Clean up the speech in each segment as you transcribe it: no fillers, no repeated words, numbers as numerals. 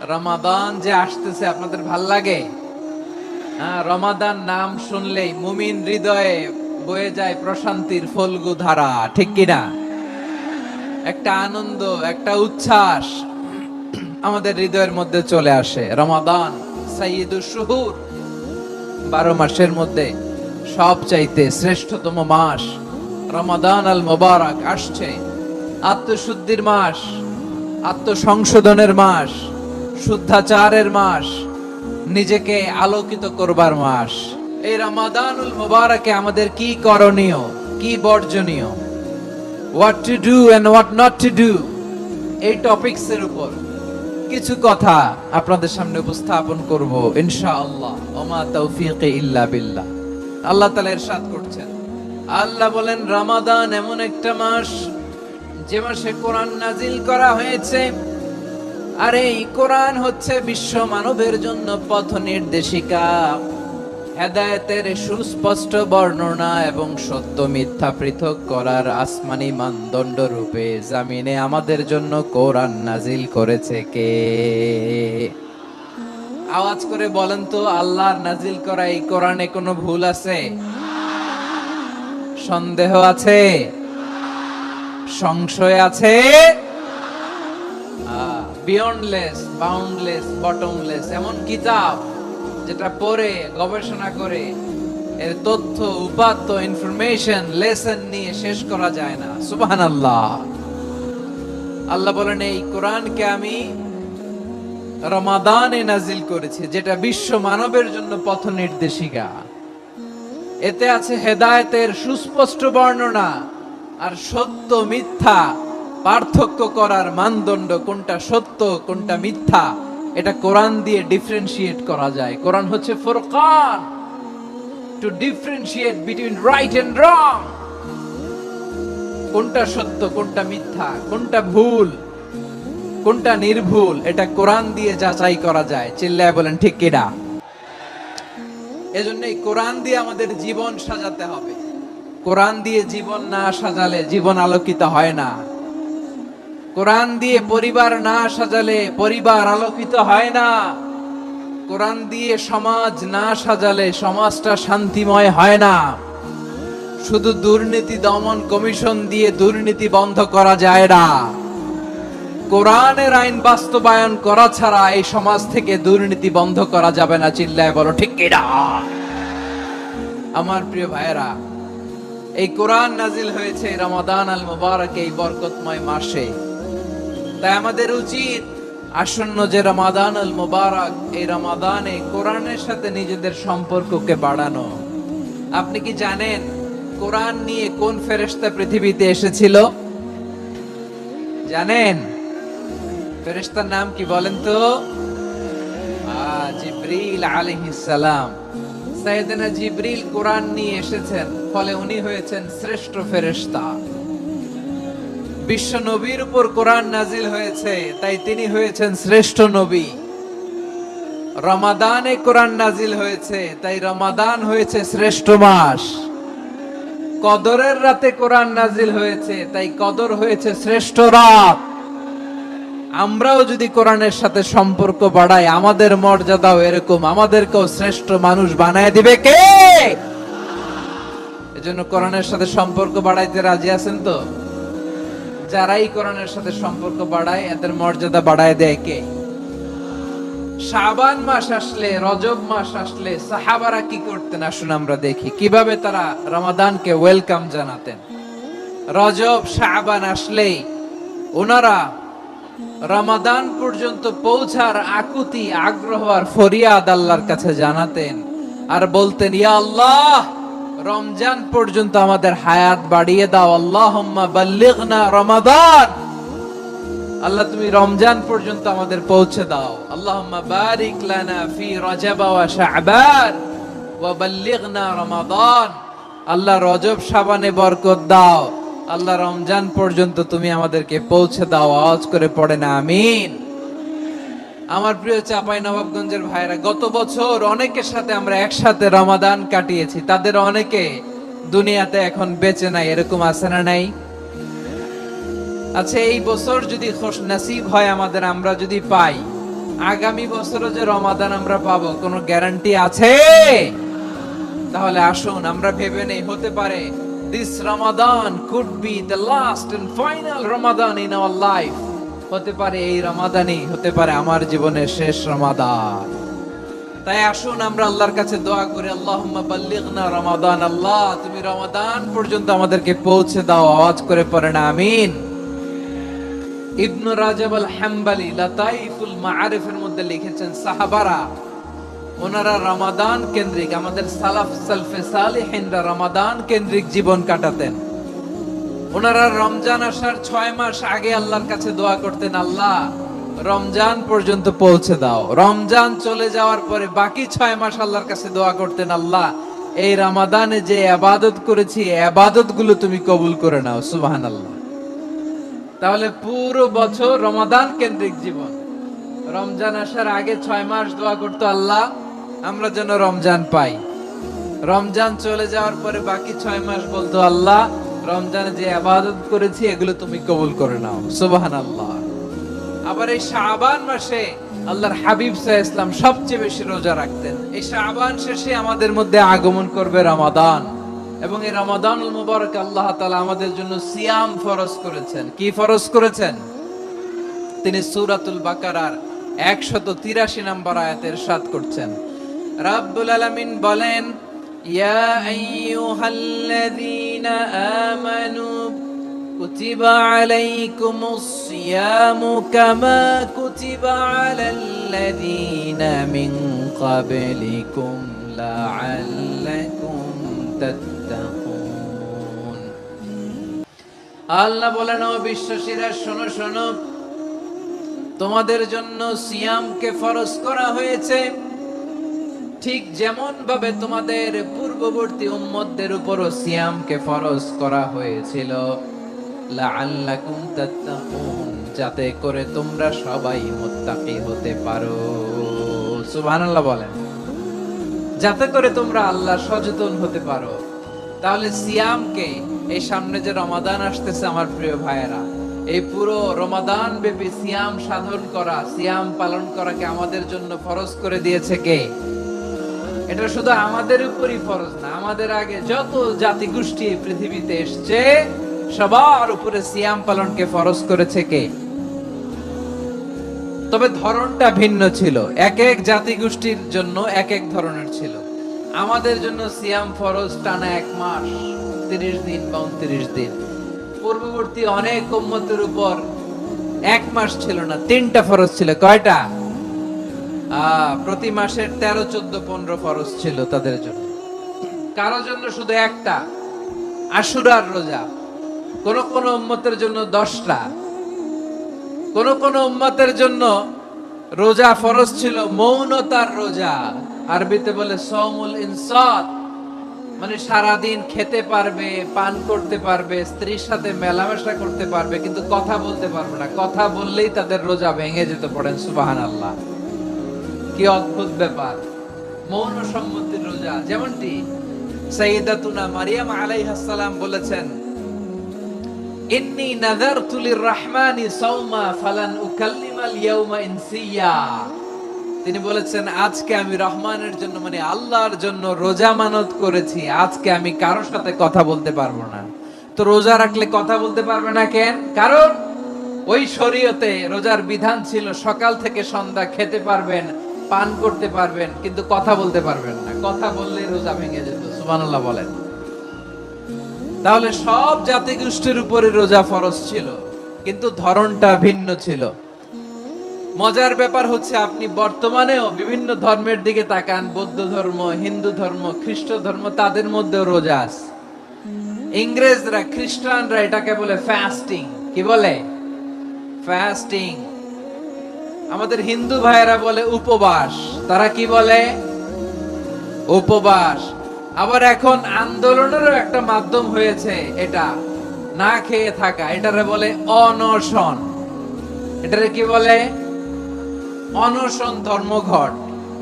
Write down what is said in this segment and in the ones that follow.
রমাদান যে আসতেছে আপনাদের ভাল লাগে? রমাদান নাম শুনলেই মুমিন হৃদয়ে বয়ে যায় প্রশান্তির ফল্গু ধারা, ঠিক কিনা? একটা আনন্দ, একটা উচ্ছ্বাস আমাদের হৃদয়ের মধ্যে চলে আসে। রমাদান সাইয়্যিদুশ শুহুর, 12 মাসের মধ্যে সবচাইতে শ্রেষ্ঠতম মাস রমাদান আল মুবারক আসছে। আত্মশুদ্ধির মাস, আত্মসংশোধনের মাস, শুদ্ধাচারের মাস, নিজেকে আলোকিত করবার মাস। এই রমাদানুল মুবারকে আমাদের কি করণীয়, কি বর্জনীয়, what to do and what not to do, এই টপিকস এর উপর কিছু কথা আপনাদের সামনে উপস্থাপন করব ইনশাআল্লাহ। ওমা তাওফীকি ইল্লা বিল্লাহ। আল্লাহ তাআলা ইরশাদ করছেন, আল্লাহ বলেন রমাদান এমন একটা মাস যে মাসে কোরআন নাজিল করা হয়েছে। আর এই কোরআন হচ্ছে বিশ্ব মানবের জন্য পথ নির্দেশিকা, হেদায়েতের সুস্পষ্ট বর্ণনা এবং সত্য মিথ্যা পৃথক করার আসমানি মানদণ্ড রূপে জামিনে আমাদের জন্য কোরআন নাজিল করেছে কে? আওয়াজ করে বলেন তো, আল্লাহর নাজিল করা এই কোরআনে কোনো ভুল আছে? সন্দেহ আছে? সংশয় আছে? বিয়ন্ডলেস, বাউন্ডলেস, বটমলেস এমন কিতাব যেটা পড়ে গবেষণা করে এর তথ্য, উপাত্ত, ইনফরমেশন, লেসন নিয়ে শেষ করা যায় না। সুবহানাল্লাহ। আল্লাহ বলেন এই কোরআনকে আমি রমাদানে নাজিল করেছি, যেটা বিশ্ব মানবের জন্য পথ নির্দেশিকা। এতে আছে হেদায়েতের সুস্পষ্ট বর্ণনা আর সত্য মিথ্যা পার্থক্য করার মানদণ্ড, কোনটা সত্য কোনটা মিথ্যা এটা কোরআন দিয়ে ডিফারেন্সিয়েট করা যায়। কোরআন হচ্ছে ফুরকান, to differentiate between right and wrong. কোনটা সত্য কোনটা মিথ্যা, কোনটা ভুল কোনটা নির্ভুল, এটা কোরআন দিয়ে যাচাই করা যায়। চিল্লায় বলেন ঠিক কিনা? এজন্য এই কোরআন দিয়ে আমাদের জীবন সাজাতে হবে। কোরআন দিয়ে জীবন না সাজালে জীবন আলোকিত হয় না। কোরআন দিয়ে পরিবার না সাজালে পরিবার আলোকিত হয় না। কোরআন দিয়ে সমাজ না সাজালে সমাজটা শান্তিময় হয় না। শুধু দুর্নীতি দমন কমিশন দিয়ে দুর্নীতি বন্ধ করা যায় না। কোরআনের আইন বাস্তবায়ন করা ছাড়া এই সমাজ থেকে দুর্নীতি বন্ধ করা যাবে না। চিল্লায় বলো ঠিক কিনা? আমার প্রিয় ভাইয়েরা, এই কোরআন নাজিল হয়েছে রমাদান আল মুবারক, এই বরকতময় মাসে। তাই আমাদের উচিত আসন্ন যে রমাদান আল মুবারক, এই রমাদানে কোরআনের সাথে নিজেদের সম্পর্ককে বাড়ানো। আপনি কি জানেন কোরআন নিয়ে কোন ফেরেশতা পৃথিবীতে এসেছিল? জানেন? ফেরেশতার নাম কি বলেন তো? জিবরিল আলাইহিস সালাম। সাইয়েদনা জিবরিল কোরআন নিয়ে এসেছেন, ফলে উনি হয়েছেন শ্রেষ্ঠ ফেরেশতা। বিশ্ব নবীর উপর কোরআন নাজিল হয়েছে, তাই তিনি হয়েছেন শ্রেষ্ঠ নবী। রমাদানে কোরআন নাজিল হয়েছে, তাই রমাদান হয়েছে শ্রেষ্ঠ মাস। কদরের রাতে কোরআন নাজিল হয়েছে, তাই কদর হয়েছে শ্রেষ্ঠ রাত। আমরাও যদি কোরআনের সাথে সম্পর্ক বাড়াই, আমাদের মর্যাদাও এরকম, আমাদেরকেও শ্রেষ্ঠ মানুষ বানায় দিবে কে? এজন্য কোরআনের সাথে সম্পর্ক বাড়াইতে রাজি আছেন তো? যারাই কোরআনের সাথে সম্পর্ক বাড়ায় এদের মর্যাদা বাড়ায় দেয় কে? শাবান মাস আসলে, রজব মাস আসলে সাহাবারা কি করতেন আসুন আমরা দেখি কিভাবে তারা রমাদানকে ওয়েলকাম জানাতেন। রজব শাবান আসলেই ওনারা রমাদান পর্যন্ত পৌঁছার আকুতি, আগ্রহ আর ফরিয়াদ আল্লাহর কাছে জানাতেন আর বলতেন, ইয়া আল্লাহ, রমজান পর্যন্ত আমাদের হায়াত বাড়িয়ে দাও। আল্লাহুম্মা বাল্লিগনা রমাদান, আল্লাহ তুমি রমজান পর্যন্ত আমাদের পৌঁছে দাও। আল্লাহুম্মা বারিক লানা ফি রজব ওয়া শাবান ওয়া বাল্লিগনা রমাদান, আল্লাহ রজব শাবানে বরকত দাও, আল্লাহ রমজান পর্যন্ত তুমি আমাদেরকে পৌঁছে দাও। আওয়াজ করে পড়ে না আমিন। আমার প্রিয় চাঁপাইনবাবগঞ্জের ভাইরা, গত বছর অনেকের সাথে আমরা একসাথে রমাদান কাটিয়েছি, তাদের অনেকে দুনিয়াতে এখন বেঁচে নাই, এরকম আছে না নাই? আচ্ছা, এই বছর যদি খোশ নসিব হয় আমাদের, আমরা যদি পাই, আগামী বছরও যে রমাদান আমরা পাবো কোনো গ্যারান্টি আছে? তাহলে আসুন আমরা ভেবে নেই, হতে পারে this Ramadan could be the last and final Ramadan in our life. হতে পারে এই রমাদানই হতে পারে আমার জীবনের শেষ রমাদান। তাই আসুন আমরা আল্লাহর কাছে দোয়া করি, আল্লাহুম্মা বাল্লিগনা রমাদান। আল্লাহ তুমি রমাদান পর্যন্ত আমাদেরকে পৌঁছে দাও। আওয়াজ করে পড়েন আমিন। ইবনু রাজাব আল হাম্বলি লাতাইফুল মাআরিফের মধ্যে লিখেছেন, সাহাবারা ওনারা রমাদান কেন্দ্রিক, আমাদের সালাফ সালফে সালিহিনরা রমাদান কেন্দ্রিক জীবন কাটাতেন। ওনারা রমজান আসার 6 মাস আগে আল্লাহর কাছে দোয়া করতেন, আল্লাহ রমজান পর্যন্ত পৌঁছে দাও। রমজান চলে যাওয়ার পরে বাকি 6 মাস আল্লাহর কাছে দোয়া করতেন, আল্লাহ এই রমাদানে যে ইবাদত করেছি ইবাদত গুলো তুমি কবুল করে নাও। সুবহানাল্লাহ। তাহলে পুরো বছর রমাদান কেন্দ্রিক জীবন। রমজান আসার আগে 6 মাস দোয়া করতো, আল্লাহ আমরা যেন রমজান পাই। রমজান চলে যাওয়ার পরে বাকি 6 মাস বলতো, আল্লাহ রমজানে যে ইবাদত করেছি এগুলো তুমি কবুল করে নাও। সুবহানাল্লাহ। আবার এই শাবান মাসে আল্লাহর হাবিব সাল্লাল্লাহু আলাইহি ওয়াসাল্লাম সবচেয়ে বেশি রোজা রাখতেন। এই শাবান শেষে আমাদের মধ্যে আগমন করবে রমাদান, এবং এই রমাদানুল মুবারক আল্লাহ তাআলা আমাদের জন্য সিয়াম ফরজ করেছেন। কি ফরজ করেছেন? তিনি সূরাতুল বাকারার 183 নম্বর আয়াতে ইরশাদ করছেন, রাব্বুল আলামিন বলেন, ইয়া আইয়ুহাল্লাযীনা আমানু কুতিবা আলাইকুমুস সিয়ামু কামা কুতিবা আলাল্লাযীনা মিন ক্বাবলিকুম লাআল্লাকুম তাত্তাকুন। আল্লাহ বলেন, ও বিশ্বাসীরা শোনো শোনো, তোমাদের জন্য সিয়ামকে ফরজ করা হয়েছে ঠিক যেমন ভাবে তোমাদের পূর্ববর্তী উম্মতদের উপরও সিয়ামকে ফরজ করা হয়েছিল, লাআল্লাকুম তাত্তাকুন, যাতে করে তোমরা সবাই মুত্তাকি হতে পারো। সুবহানাল্লাহ বলেন, যাতে করে তোমরা আল্লাহ সচেতন হতে পারো। তাহলে সিয়ামকে, এই সামনে যে রমাদান আসতেছে আমার প্রিয় ভাইয়েরা, এই পুরো রমাদান ব্যাপী সিয়াম সাধন করা, সিয়াম পালন করাকে আমাদের জন্য ফরজ করে দিয়েছে কে? এটা শুধু আমাদের উপরই ফরজ না, আমাদের আগে যত জাতি গোষ্ঠী পৃথিবীতে এসছে সবার উপরে সিয়াম পালনকে ফরজ করেছে কে? তবে ধরনটা ভিন্ন ছিল, এক এক জাতি গোষ্ঠীর জন্য এক এক ধরনের ছিল। আমাদের জন্য সিয়াম ফরজ টানা 1 মাস 30 দিন বা 29 দিন। পূর্ববর্তী অনেক উম্মতের উপর 1 মাস ছিল না, 3টা ফরজ ছিল। কয়টা? প্রতি মাসের 13, 14, 15 ফরজ ছিল তাদের জন্য। কারো জন্য শুধু একটা, আশুরার রোজা। কোন কোন উম্মতের জন্য 10টা। কোন কোন উম্মতের জন্য রোজা ফরজ ছিল মৌনতার রোজা, আরবিতে বলে সওমুল ইনসাত, মানে সারাদিন খেতে পারবে, পান করতে পারবে, স্ত্রীর সাথে মেলামেশা করতে পারবে, কিন্তু কথা বলতে পারবে না। কথা বললেই তাদের রোজা ভেঙে যেত। পড়েন সুবহানাল্লাহ। কি অদ্ভুত ব্যাপার! মৌন সম্মতির রোজা। যেমনটি সাইয়্যিদাতুনা মারিয়াম আলাইহাস সালাম বলেছেন, ইন্নী নাযারতু লির-রাহমানি সাওমা ফালান উকাল্লিমাল ইয়াওমা ইনসিয়া। তিনি বলেছেন, আজকে আমি রহমানের জন্য, মানে আল্লাহর জন্য রোজা মানত করেছি, আজকে আমি কারোর সাথে কথা বলতে পারবো না। তো রোজা রাখলে কথা বলতে পারবে না কেন? কারণ ওই শরীয়তে রোজার বিধান ছিল সকাল থেকে সন্ধ্যা খেতে পারবেন, পান করতে পারবেন, কিন্তু কথা বলতে পারবেন না। কথা বললে রোজা ভেঙে যেত। সুবহানাল্লাহ বলেন। তাহলে সব জাতি গোষ্ঠীর উপরে রোজা ফরজ ছিল, কিন্তু ধরনটা ভিন্ন ছিল। মজার ব্যাপার হচ্ছে, আপনি বর্তমানেও বিভিন্ন ধর্মের দিকে তাকান, বৌদ্ধ ধর্ম, হিন্দু ধর্ম, খ্রিস্ট ধর্ম, তাদের মধ্যেও রোজা আছে। ইংরেজরা, খ্রিস্টানরা এটাকে বলে ফাস্টিং। কি বলে? ফাস্টিং। আমাদের হিন্দু ভাইয়েরা বলে উপবাস। তারা কি বলে? উপবাস। আবার এখন আন্দোলনেরও একটা মাধ্যম হয়েছে এটা, না খেয়ে থাকা। এটারে বলে অনশন। এটারে কি বলে? অনশন ধর্মঘট।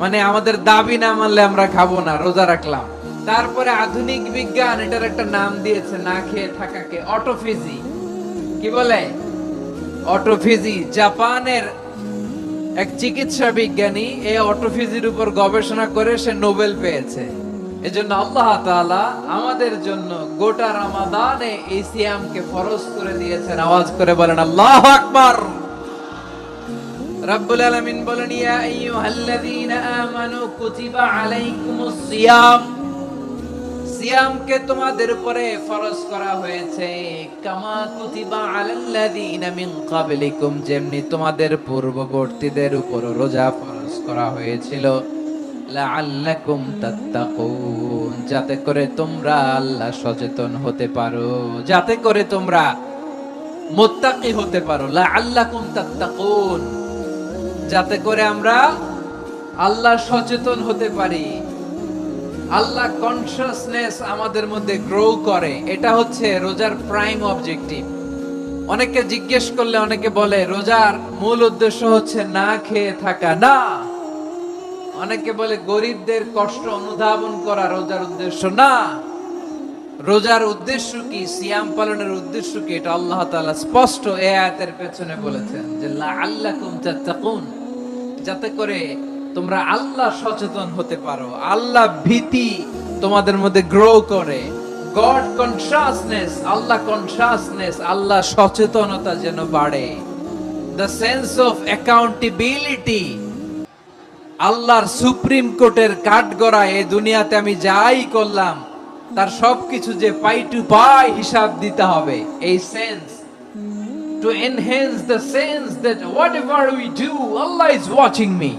মানে আমাদের দাবি না মানলে আমরা খাবো না, রোজা রাখলাম। তারপরে আধুনিক বিজ্ঞান এটার একটা নাম দিয়েছে না খেয়ে থাকাকে, অটোফেজি। কি বলে? অটোফেজি। জাপানের এক চিকিৎসা বিজ্ঞানী এই অটোফিজির উপর গবেষণা করে সে নোবেল পেয়েছে। এজন্য আল্লাহ তাআলা আমাদের জন্য গোটা রমাদানে এই সিয়ামকে ফরজ করে দিয়েছেন। আওয়াজ করে বলেন আল্লাহু আকবার। রব্বুল আলামিন বলেন, ইয়া আইয়ুহাল্লাযীনা আমানু কুতিবা আলাইকুমুস সিয়াম, সিয়ামকে তোমাদের উপরে ফরজ করা হয়েছে, কামা কুতিবা আলাল্লাযীনা মিন ক্বাবলিকুম, যেমনি তোমাদের পূর্ববর্তীদের উপর রোজা ফরজ করা হয়েছিল, লাআল্লাকুম তাত্তাকুন, যাতে করে তোমরা আল্লাহ সচেতন হতে পারো, যাতে করে তোমরা মুত্তাকি হতে পারো। লাআল্লাকুম তাত্তাকুন, যাতে করে আমরা আল্লাহ সচেতন হতে পারি, আল্লাহ কনসিয়াসনেস আমাদের মধ্যে গ্রো করে। এটা হচ্ছে রোজার প্রাইম অবজেক্টিভ। অনেকে জিজ্ঞেস করলে অনেকে বলে রোজার মূল উদ্দেশ্য হচ্ছে না খেয়ে থাকা। না, অনেকে বলে গরিবদের কষ্ট অনুধাবন করা রোজার উদ্দেশ্য না। রোজার উদ্দেশ্য কি, সিয়াম পালনের উদ্দেশ্য কি, এটা আল্লাহ তাআলা স্পষ্ট এই আয়াতের পেছনে বলেছেন যে লাআল্লাকুম তাত্তাকুন, যাতে করে তোমরা আল্লাহ সচেতন হতে পারো, আল্লাহ ভীতি তোমাদের মধ্যে গ্রো করে, গড কনসিয়াসনেস, আল্লাহ কনসিয়াসনেস, আল্লাহ সচেতনতা যেন বাড়ে, দ্য সেন্স অফ অ্যাকাউন্টেবিলিটি। আল্লাহর সুপ্রিম কোর্টের কাঠগড়া এই দুনিয়াতে আমি যাই করলাম তার সবকিছু যে পাই টু পাই হিসাব দিতে হবে, এই sense, to enhance the sense that whatever we do Allah is watching me।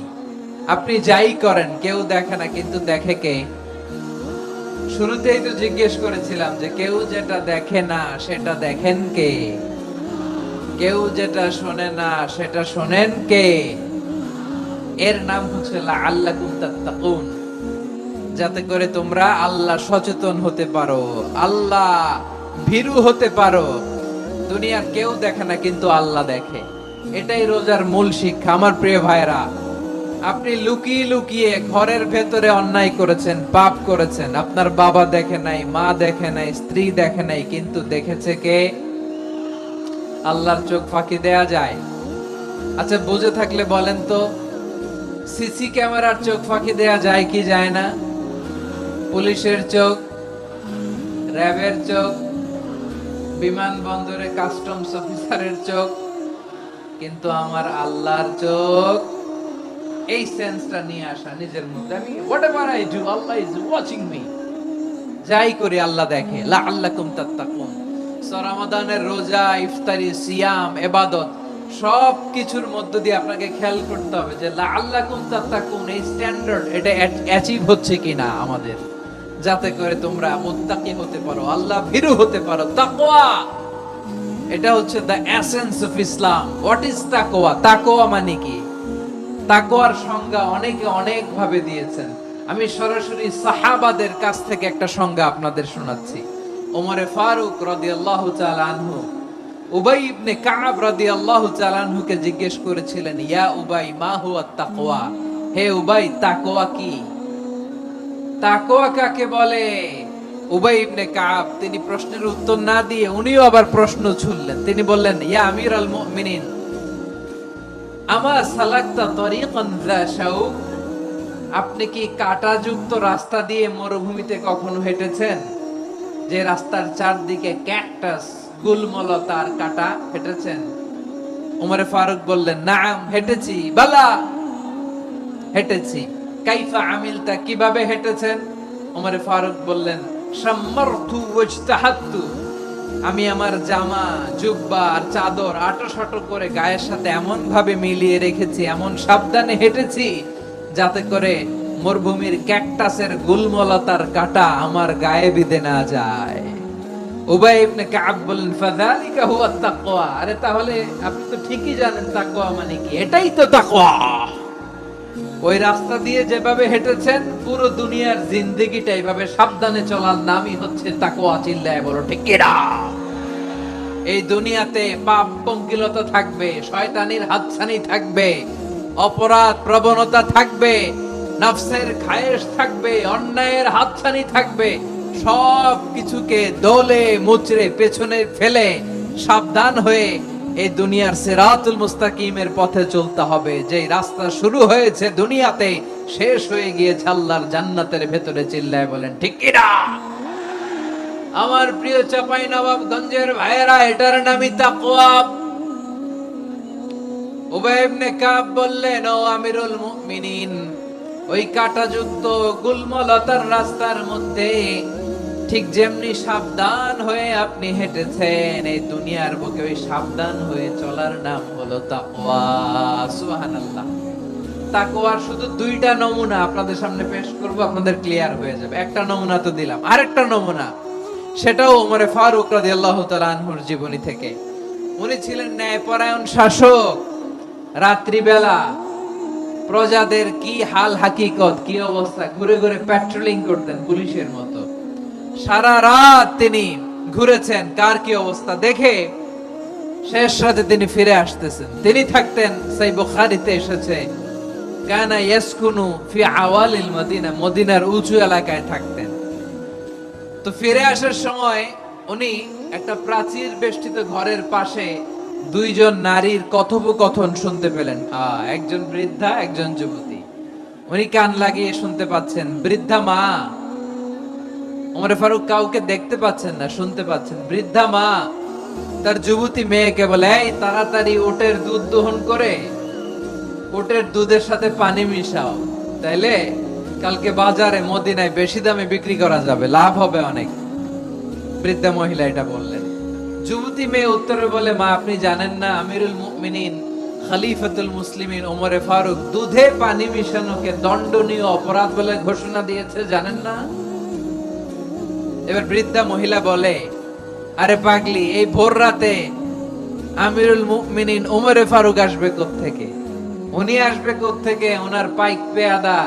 আপনি যাই করেন কেউ দেখে না, কিন্তু দেখে কে? শুরুতেই তো জিজ্ঞেস করেছিলাম যে কেউ যেটা দেখে না সেটা দেখেন কে? কেউ যেটা শোনে না সেটা শোনেন কে? এর নাম হচ্ছে লাআল্লাকুম তাত্তাকুন, যাতে করে তোমরা আল্লাহ সচেতন হতে পারো, আল্লাহ ভীরু হতে পারো। দুনিয়ার কেউ দেখে না, কিন্তু আল্লাহ দেখে। এটাই রোজার মূল শিক্ষা। আমার প্রিয় ভাইরা, আপনি লুকিয়ে লুকিয়ে ঘরের ভেতরে অন্যায় করেছেন, পাপ করেছেন, আপনার বাবা দেখে নাই, মা দেখে নাই, স্ত্রী দেখে নাই, কিন্তু দেখেছে কে? আল্লাহর চোখ ফাঁকি দেয়া যায়? আচ্ছা, বুঝে থাকলে বলেন তো, সিসি ক্যামেরার চোখ ফাঁকি দেয়া যায় কি যায় না? পুলিশের চোখ, র্যাবের চোখ, বিমানবন্দরে কাস্টমস অফিসারের চোখ, কিন্তু আমার আল্লাহর চোখ। এই সেন্সটা নিয়ে আসা নিজের মধ্যে, আমি whatever I do Allah is watching me, যাই করি আল্লাহ দেখে। লাআল্লাকুম তাত্তাকুন। রমাদানের রোজা, ইফতারি, সিয়াম, ইবাদত সব কিছুর মধ্য দিয়ে আপনাকে খেয়াল করতে হবে যে লাআল্লাকুম তাত্তাকুন এই স্ট্যান্ডার্ড এটা অ্যাচিভ হচ্ছে কিনা আমাদের, যাতে করে তোমরা মুত্তাকি হতে পারো, আল্লাহ ভীরু হতে পারো। তাকওয়া, এটা হচ্ছে the essence of Islam. What is তাকওয়া? তাকওয়া মানে কি? তাকওয়ার সংজ্ঞা অনেকে অনেক ভাবে দিয়েছেন। আমি সরাসরি সাহাবাদের কাছ থেকে একটা সংজ্ঞা আপনাদের শোনাচ্ছি। ওমরে ফারুক রাদিয়াল্লাহু তাআলা আনহু উবাই ইবনে কাব রাদিয়াল্লাহু তাআলা আনহুকে জিজ্ঞেস করেছিলেন, ইয়া উবাই মা হুয়া তাকওয়া? হে উবাই, তাকওয়া কি? তাকওয়া কাকে বলে? উবাই ইবনে কাব তিনি প্রশ্নের উত্তর না দিয়ে উনিও আবার প্রশ্ন ছুড়লেন। তিনি বললেন, ইয়া আমিরাল মুমিনিন, আমা সালাকতা তরিকান যা শাউক? আপনি কি কাঁটাযুক্ত রাস্তা দিয়ে মরুভূমিতে কখনো হেঁটেছেন, যে রাস্তার চারদিকে ক্যাকটাস, গুলমলতার কাঁটা? হেঁটেছেন? ওমরে ফারুক বললেন, নাম, হেঁটেছি। বালা, হেঁটেছি। কাইফা আমিলতা, কিভাবে হেঁটেছেন? ওমরে ফারুক বললেন, শাম্মারতু ওয়াজতাহাতু, আমি আমার জামা, জুব্বা আর চাদর আঁটো করে গায়ের সাথে এমন ভাবে মিলিয়ে রেখেছি, এমন সাবধানে হেঁটেছি যাতে করে মরুভূমির ক্যাকটাসের গুলমলতার কাঁটা আমার গায়ে বিঁধে না যায়। উবাই ইবনে কাব বলেন, ফাযালিকা হুয়া তাকওয়া। আরে তাহলে আপনি তো ঠিকই জানেন তাকওয়া মানে কি। এটাই তো তাকওয়া। ওই রাস্তা দিয়ে যেভাবে হেঁটেছেন, পুরো দুনিয়ার জিন্দেগিটা এইভাবে সাবধানে চলার নামই হচ্ছে তাকওয়া। চিল্লায় বলো ঠিক কিনা? এই দুনিয়াতে পাপ পঙ্কিলতা থাকবে, শয়তানির হাতছানি থাকবে, অপরাধ প্রবণতা থাকবে, নফসের খায়েশ থাকবে, অন্যায়ের হাতছানি থাকবে। সব কিছুকে দোলে মুচড়ে পেছনে ফেলে সাবধান হয়ে এই দুনিয়ার সিরাতুল মুস্তাকিমের পথে চলতে হবে। যেই রাস্তা শুরু হয়েছে দুনিয়াতে, শেষ হয়ে গিয়েছে আল্লাহর জান্নাতের ভেতরে। চিল্লায় বলেন ঠিক কি না? আমার প্রিয় চাঁপাইনবাবগঞ্জের ভাইয়েরা, এটার নামই তাকওয়া। উবাই ইবনে কাব বললেন, ও আমিরুল মুমিনিন, ওই কাঁটাযুক্ত গুলমলতার রাস্তার মধ্যে ঠিক যেমনি সাবধান হয়ে আপনি হেঁটেছেন, এই দুনিয়ার বুকে ওই সাবধান হয়ে চলার নাম হলো তাকওয়া। সুবহানাল্লাহ। তাকওয়ার শুধু দুইটা নমুনা আপনাদের সামনে পেশ করব, আপনাদের ক্লিয়ার হয়ে যাবে। একটা নমুনা তো দিলাম, আরেকটা নমুনা, সেটাও ওমরে ফারুক রাদিয়াল্লাহু তাআলা আনহুর জীবনী থেকে। উনি ছিলেন ন্যায়পরায়ণ শাসক। রাত্রিবেলা প্রজাদের কি হাল হাকিকত, কি অবস্থা, ঘুরে ঘুরে প্যাট্রোলিং করতেন পুলিশের মতো। সারা রাত তিনি ঘুরেছেন কার কি অবস্থা দেখে, শেষ রাতে তিনি ফিরে আসতেছেন। তিনি থাকতেন, সেই বুখারীতে এসেছে, কানা ইয়াসকুনু ফি আওয়ালিল মদিনা, মদিনার উঁচু এলাকায় থাকতেন। তো ফিরে আসার সময় উনি একটা প্রাচীর বেষ্টিত ঘরের পাশে দুইজন নারীর কথোপকথন শুনতে পেলেন। একজন বৃদ্ধা, একজন যুবতী। উনি কান লাগিয়ে শুনতে পাচ্ছেন। বৃদ্ধা মা, ওমর ফারুক কাউকে দেখতে পাচ্ছেন না, শুনতে পাচ্ছেন। বৃদ্ধা মা তার যুবতী মেয়েকে বলে, এই তাড়াতাড়ি উটের দুধ দহন করে উটের দুধের সাথে পানি মিশাও, তাইলে কালকে বাজারে মদিনায় বেশি দামে বিক্রি করা যাবে, লাভ হবে অনেক। বৃদ্ধা মহিলা এটা বললেন। যুবতী মেয়ে উত্তরে বলে, মা আপনি জানেন না আমিরুল মুমিনিন খলিফাতুল মুসলিমিন ওমরে ফারুক দুধে পানি মিশানোকে দণ্ডনীয় অপরাধ বলে ঘোষণা দিয়েছে, জানেন না? এবার বৃদ্ধা মহিলা বলে, আরে পাগলি, এই ভোর রাতে আমিরুল মুমিনিন ওমরে ফারুক আসবে কোত্থেকে? উনি আসবে কোত্থেকে? ওনার পাইক পেয়াদা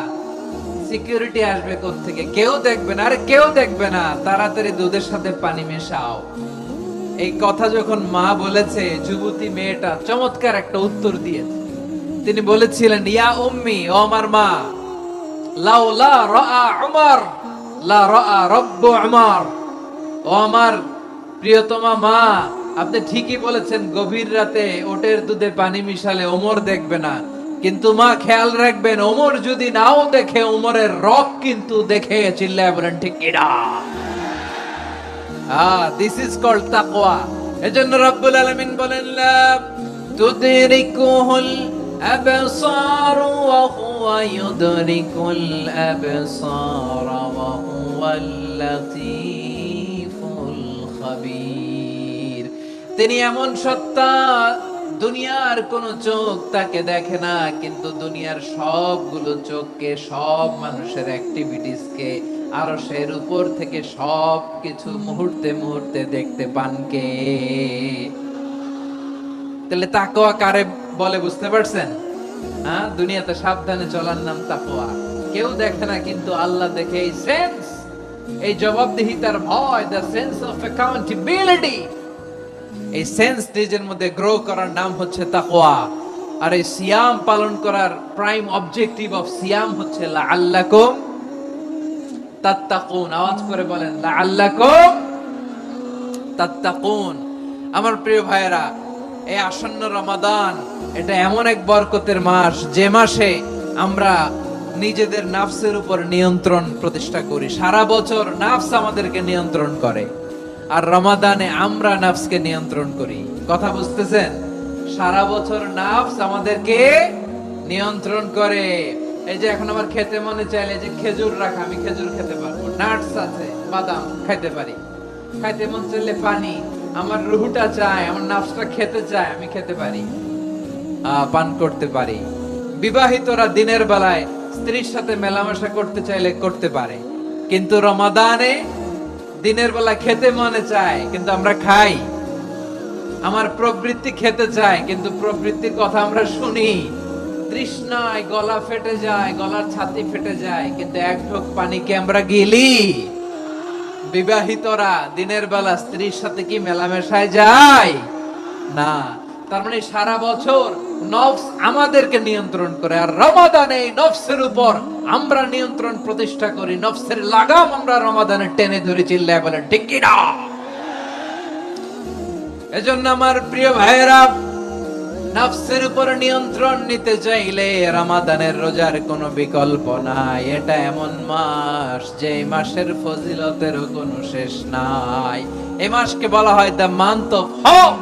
সিকিউরিটি আসবে কোত্থেকে? কেউ দেখবে না। আরে কেউ দেখবে না, তাড়াতাড়ি দুধের সাথে পানি মেশাও। এই কথা যখন মা বলেছে, যুবতী মেয়েটা চমৎকার একটা উত্তর দিয়েছে। তিনি বলেছিলেন, ইয়া উম্মি, ও আমার মা, লাউলা রাআ উমর লা রাআ রব্বু উমর। ও আমার প্রিয়তমা মা, আপনি ঠিকই বলেছেন, গভীর রাতে ওটের দুধে পানি মিশালে ওমর দেখবে না, কিন্তু মা খেয়াল রাখবেন, ওমর যদি নাও দেখে, ওমরের রব কিন্তু দেখে। চিল্লায় বলেন ঠিক কি না? দিস ইজ কল্ড তাকওয়া। এজন্য রব্বুল আলামিন বলেন, লা তুদরিকুহুল আবসার ওয়া হুয়া ইউদরিকুল আবসার ওয়া হুয়াল লাতীফুল খাবীর। তিনি এমন সত্তা, দুনিয়ার কোন চোখ তাকে দেখে না, কিন্তু দুনিয়ার সবগুলো চোখকে, সব মানুষের অ্যাক্টিভিটিসকে আরশের উপর থেকে সবকিছু মুহূর্তে মুহূর্তে দেখতে পান কে? তাহলে তাকওয়া কারে বলে বুঝতে পারছেন? দুনিয়াতে সাবধানে চলার নাম তাকওয়া। কেউ দেখে না, কিন্তু আল্লাহ দেখে। এই সেন্স, এই জবাবদিহিতার ভয়, দ্য সেন্স অফ অ্যাকাউন্টেবিলিটি, এই সেন্স নিজের মধ্যে গ্রো করার নাম হচ্ছে তাকওয়া। আর এই সিয়াম পালন করার প্রাইম অবজেক্টিভ অফ সিয়াম হচ্ছে লাআল্লাকুম তাত্তাকুন। আওয়াজ করে বলেন, লাআল্লাকুম তাত্তাকুন। আমার প্রিয় ভাইয়েরা, এই আসন্ন রমাদান, এটা এমন এক বরকতের মাস, যে মাসে আমরা নিজেদের নাফসের উপর নিয়ন্ত্রণ প্রতিষ্ঠা করি। সারা বছর নাফস আমাদেরকে নিয়ন্ত্রণ করে, আর রমাদানে আমরা নাফসকে নিয়ন্ত্রণ করি। কথা বুঝতেছেন? সারা বছর নাফস আমাদেরকে নিয়ন্ত্রণ করে। এই যে এখন আমার খেতে মনে চাইলে যে খেজুর রাখা, আমি খেজুর খেতে পারবো, নাটস আছে, বাদাম খাইতে পারি। খাইতে মন চাইলে পানি, আমার রুহুটা চায়, আমার নাফসটা খেতে চায়, আমি খেতে পারি, পান করতে পারি। বিবাহিতরা দিনের বেলায় স্ত্রীর সাথে মেলামেশা করতে চাইলে করতে পারে, কিন্তু রমাদানে দিনের বেলা খেতে মনে চায়, কিন্তু আমরা খাই। আমার প্রবৃত্তি খেতে চায়, কিন্তু প্রবৃত্তির কথা আমরা শুনি। তৃষ্ণায় গলা ফেটে যায়, গলার ছাতি ফেটে যায়, কিন্তু এক ঢোক পানিকে আমরা গিলি। বিবাহিতরা দিনের বেলা স্ত্রীর সাথে কি মেলামেশায় যায়? না। তার মানে সারা বছর নফস আমাদেরকে নিয়ন্ত্রণ করে, আর রমাদানে এই নফসের উপর আমরা নিয়ন্ত্রণ প্রতিষ্ঠা করি। নফসের লাগাম আমরা রমাদানে টেনে ধরে। চিল্লায় বলেন ঠিক কি না? এজন্য আমার প্রিয় ভাইয়েরা, নফসের উপর নিয়ন্ত্রণ নিতে চাইলে রমাদানের রোজার কোনো বিকল্প নাই। এটা এমন মাস যে মাসের ফজিলতেরও কোনো শেষ নাই। এই মাসকে বলা হয় দ্য মান্থ অফ হোপ।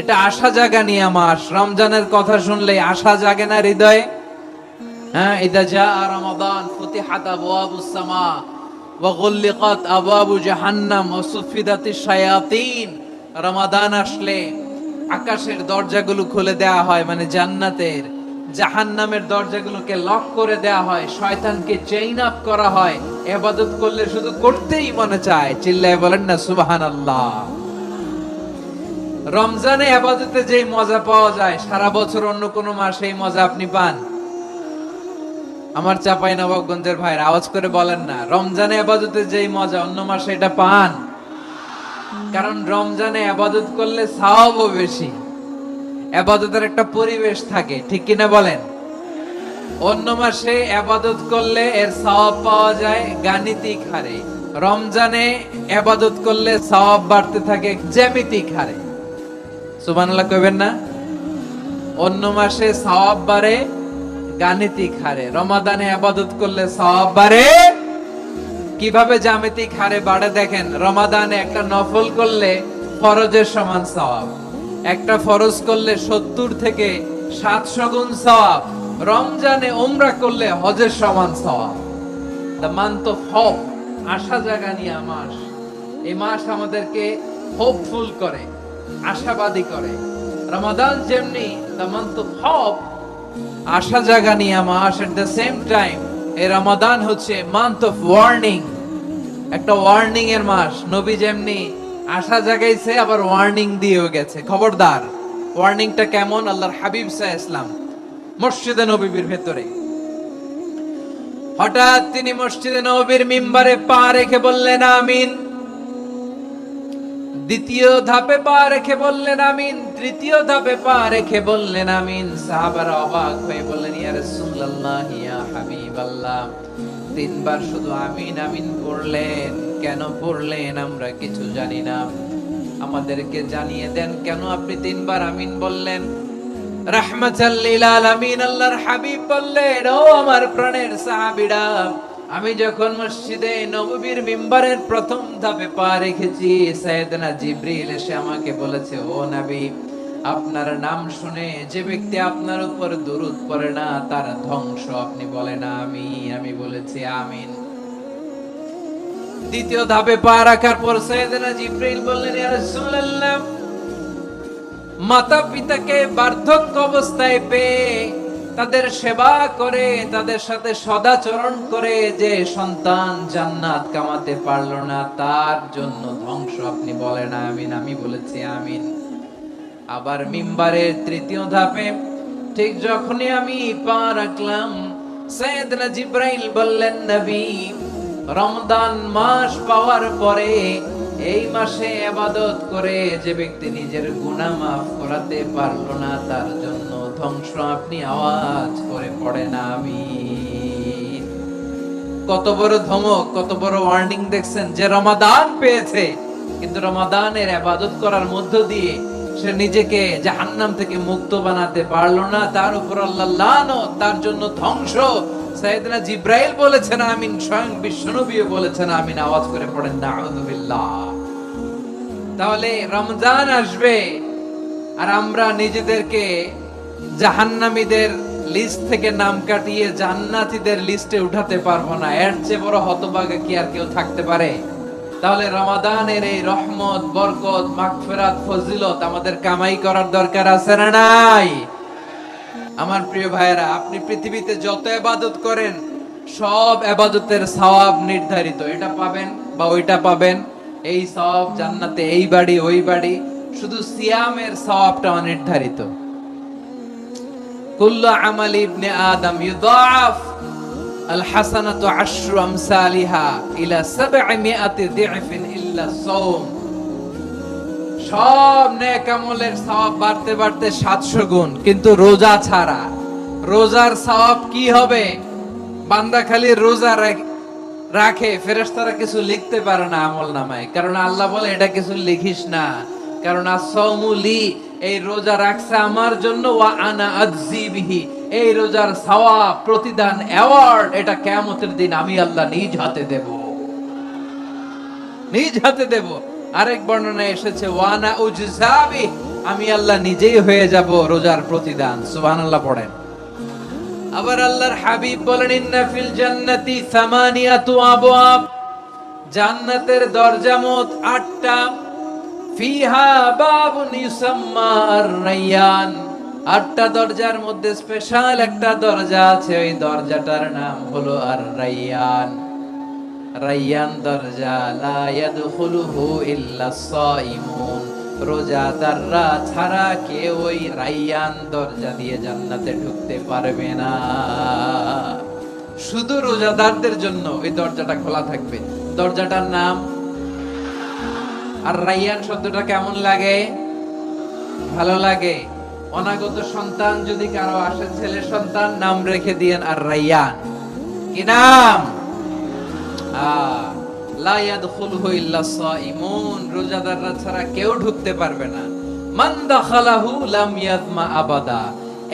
এটা আশা জাগানিয়া মাস। রমজানের কথা শুনলে আশা জাগে না হৃদয়ে? হ্যাঁ, ইদা জাআ রমাদান ফুতিহাত আবওয়াবুস সামা ওয়া গুল্লিকাত আবওয়াবু জাহান্নাম ওয়া সুফিদাতিশ শায়াতিন। রমাদান আসলে আকাশের দরজাগুলো খুলে দেয়া হয়, মানে জান্নাতের। জাহান্নামের দরজাগুলোকে লক করে দেয়া হয়, শয়তানকে চেইন আপ করা হয়। ইবাদত করলে শুধু করতেই মনে চায়। চিল্লায় বলেন না সুবহানাল্লাহ। রমজানে ইবাদতে যেই মজা পাওয়া যায় সারা বছর অন্য কোনো মাসে এই মজা আপনি পান? আমার চাঁপাইনবাবগঞ্জের ভাইরা আওয়াজ করে বলেন না, রমজানে ইবাদতে যেই মজা অন্য মাসে এটা পান? কারণ রমজানে ইবাদত করলে সওয়াবও বেশি, ইবাদতের একটা পরিবেশ থাকে, ঠিক কিনা বলেন? অন্য মাসে ইবাদত করলে এর সওয়াব পাওয়া যায় গাণিতিক হারে, রমজানে ইবাদত করলে সওয়াব বাড়তে থাকে জ্যামিতিক হারে। সুবহানাল্লাহ কইবেন না? অন্য মাসে সওয়াব বাড়ে গাণিতিক হারে, রমাদানে ইবাদত করলে সওয়াব বাড়ে কিভাবে? জ্যামিতিক হারে বাড়ে। দেখেন, রমাদানে একটা নফল করলে ফরজের সমান সওয়াব, একটা ফরজ করলে 70 থেকে 700 গুণ সওয়াব, রমজানে উমরা করলে হজের সমান সওয়াব। দ্য মান্থ অফ হোপ, আশা জাগানিয়া মাস। এই মাস আমাদেরকে হোপফুল করে, আশাবাদী করে। রমাদান যেমনি দ্য মান্থ অফ হোপ, আশা জাগানিয়া মাস, এট দ্য সেম টাইম এই রমাদান হচ্ছে মান্থ অফ ওয়ার্নিং, একটা ওয়ার্নিং এর মাস। নবী যেমনি আশা জাগাইছে আবার ওয়ার্নিং দিয়েও গেছে, খবরদার। ওয়ার্নিংটা কেমন? আল্লাহর হাবিব সাল্লাল্লাহু আলাইহি ওয়াসাল্লাম মসজিদে নববীর ভেতরে হঠাৎ তিনি মসজিদে নববীর মিম্বারে পা রেখে বললেন আমিন। দ্বিতীয় ধাপে পা রেখে বললেন আমিন, তৃতীয় ধাপে পা রেখে বললেন আমিন। সাহাবারা অবাক হয়ে বললেন, ইয়া রাসূলুল্লাহ, ইয়া হাবিবাল্লাহ, তিনবার শুধু আমিন আমিন পড়লেন, কেন পড়লেন আমরা কিছু জানি না, আমাদেরকে জানিয়ে দেন কেন আপনি তিনবার আমিন বললেন? রাহমাতাল লিল আলামিন আল্লাহর হাবিব বললেন, ও আমার প্রাণের সাহাবীরা, আমি যখন মসজিদে নববীর মিম্বারের প্রথম ধাপে পা রেখেছি, সাইয়েদনা জিবরিল এসে আমাকে বলেছে, ও নবী, আপনার নাম শুনে যে ব্যক্তি আপনার উপর দুরূদ পড়ে না তার ধ্বংস। আপনি বলেন আমিন। আমি বলেছি আমিন। দ্বিতীয় ধাপে পা রাখার পর সাইয়েদনা জিবরিল বললেন, ইয়া রাসূলুল্লাহ, মাতা পিতাকে বার্ধক্য অবস্থায় পেয়ে তাদের সেবা করে, তাদের সাথে সদাচরণ করে যে সন্তান জান্নাত কামাতে পারলো না তার জন্য ধ্বংস। আপনি বলেন আমিন। আমি বলেছি আমিন। আবার মিম্বারের তৃতীয় ধাপে ঠিক যখনই আমি পা রাখলাম, সাইয়েদনা জিবরাইল বললেন, নবী, রমজান মাস পাওয়ার পরে এই মাসে ইবাদত করে যে ব্যক্তি নিজের গুনাহ মাফ করাতে পারলো না তার জন্য ধ্বংস। আপনি আওয়াজ করে পড়েন আমিন। কত বড় ধমক, কত বড় ওয়ার্নিং দেখছেন! যে রমাদান পেয়েছে কিন্তু রমাদানের ইবাদত করার মধ্য দিয়ে সে নিজেকে জাহান্নাম থেকে মুক্ত বানাতে পারলো না, তার উপর আল্লাহর লানত, তার জন্য ধ্বংস। সাইয়েদনা জিবরাইল বলেছেন আমিন, স্বয়ং বিশ্বনবীও বলেছেন আমিন। আওয়াজ করে পড়েন নাউযুবিল্লাহ। তাহলে রমজান আসবে আর আমরা নিজেদেরকে জাহান্নামীদের লিস্ট থেকে নাম কাটিয়ে জান্নাতীদের লিস্টে উঠাতে পারবো না। এর চেয়ে বড় হতভাগা কি আর কেউ থাকতে পারে? তাহলে রমাদানের এই রহমত, বরকত, মাগফিরাত, ফজিলত আমাদের কামাই করার দরকার আছে না নাই? আমার প্রিয় ভাইয়েরা, আপনি পৃথিবীতে যত ইবাদত করেন সব ইবাদতের সওয়াব নির্ধারিত। এটা পাবেন বা ওইটা পাবেন, এই সওয়াব জান্নাতে, এই বাড়ি ওই বাড়ি। শুধু সিয়ামের সওয়াবটা অনির্ধারিত। কুল্লু আমালি ইবনে আদম ইউদাআফ আল হাসানাতু আশরু আমসালিহা ইলা 700 দি'ফিন ইল্লা সাওম। সব নেক আমলের সওয়াব বাড়তে বাড়তে 700 গুণ, কিন্তু রোজা ছাড়া। রোজার সওয়াব কি হবে? বান্দা খালি রোজা রাখে, ফেরেশতারা কিছু লিখতে পারে না আমল নামায়, কারণ আল্লাহ বলে এটা কিছু লিখিস না, কারণ আস-সাওমু লি এই রোজা রাখছে আমার জন্য, ওয়া আনা আজজি বিহি, এই রোজার সওয়াব, প্রতিদান, অ্যাওয়ার্ড এটা কিয়ামতের দিন আমি আল্লাহ নিজ হাতে দেব, নিজ হাতে দেব। আরেক বর্ণনায় এসেছে ওয়া আনা উজজাবি, আমি আল্লাহ নিজেই হয়ে যাব রোজার প্রতিদান। সুবহানাল্লাহ পড়েন। আবার আল্লাহর হাবিব বলেন ইন্না ফিল জান্নাতি সামানিয়াতু আবওয়াব, জান্নাতের দরজা মোট 8টা। ফিহা বাবুন ইউসাম্মা আর-রায়্যান, 8টা দরজার মধ্যে স্পেশাল একটা দরজা আছে, ওই দরজাটার নাম হলো আর-রায়্যান। রায়্যান দরজা লা ইয়াদখুলুহু ইল্লাস সাইমুন, রোজাদাররা ছাড়া কেউ ওই রায়্যান দরজা দিয়ে জান্নাতে ঢুকতে পারবে না। শুধু রোজাদারদের জন্য ওই দরজাটা খোলা থাকবে। দরজাটার নাম আর রায়্যান। শব্দটা কেমন লাগে? ভালো লাগে। অনাগত সন্তান যদি কারো আসে, ছেলে সন্তান, নাম রেখে দিয়েন আর রায়্যান। কি নাম? লা ইয়াদখুলুহু ইল্লাস সাইমুন, রোজাদাররা ছাড়া কেউ ঢুকতে পারবে না। মান দাখালাহু লাম ইয়াজমা আবাদা,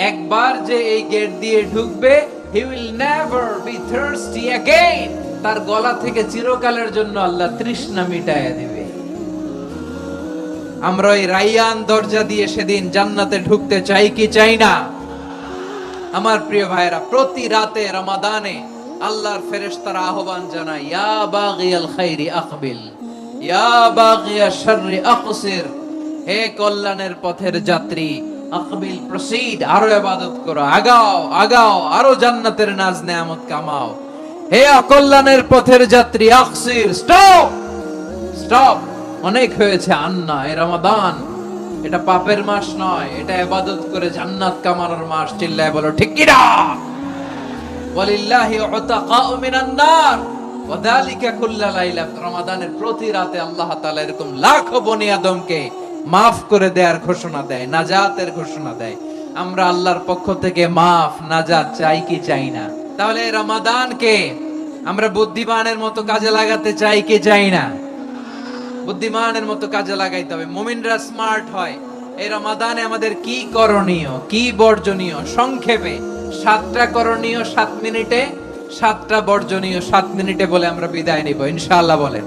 একবার যে এই গেট দিয়ে ঢুকবে, he will never be thirsty again, তার গলা থেকে চিরকালের জন্য আল্লাহ তৃষ্ণা মিটায়া দিবে। আমরা এই রায়্যান দরজা দিয়ে সেদিন জান্নাতে ঢুকতে চাই কি চাই না? আমার প্রিয় ভাইরা, প্রতি রাতে রমাদানে আল্লাহর ফেরেশতারা আহ্বান জানায়, ইয়া বাগিয়াল খাইরি আকবিল, ইয়া বাগিয়াশ শাররি আকসির, হে কল্যাণের পথের যাত্রী, আকবিল প্রসিড, আরো ইবাদত করো, আগাও আগাও, আরো জান্নাতের নাজ নেয়ামত কামাও। হে অকল্যাণের পথের যাত্রী, আকসির, স্টপ স্টপ, অনেক হয়েছে। আন্না, এই রমাদান এটা পাপের মাস নয়, এটা ইবাদত করে জান্নাত কামানোর মাস। চিল্লায় বলো ঠিক কি না? ওয়ালিল্লাহি উতাকাউ মিনান নার ওয়া যালিকা কুল্লা লাইলা, রমাদানের প্রতি রাতে আল্লাহ তাআলা এরকম লাখো বনি আদমকে মাফ করে দেয়ার ঘোষণা দেয়, নাজাতের ঘোষণা দেয়। আমরা আল্লাহর পক্ষ থেকে মাফ, নাজাত চাই কি চাই না? তাহলে রমাদানকে আমরা বুদ্ধিমানের মতো কাজে লাগাতে চাই কি চাই না? বুদ্ধিমানের মতো কাজে লাগাইতে হবে। মুমিনরা স্মার্ট হয়। এই রমাদানে আমাদের কি করণীয়, কি বর্জনীয়? সংক্ষেপে 7টা করণীয় 7 মিনিটে, 7টা বর্জনীয় 7 মিনিটে বলে আমরা বিদায় নিব ইনশাআল্লাহ। বলেন,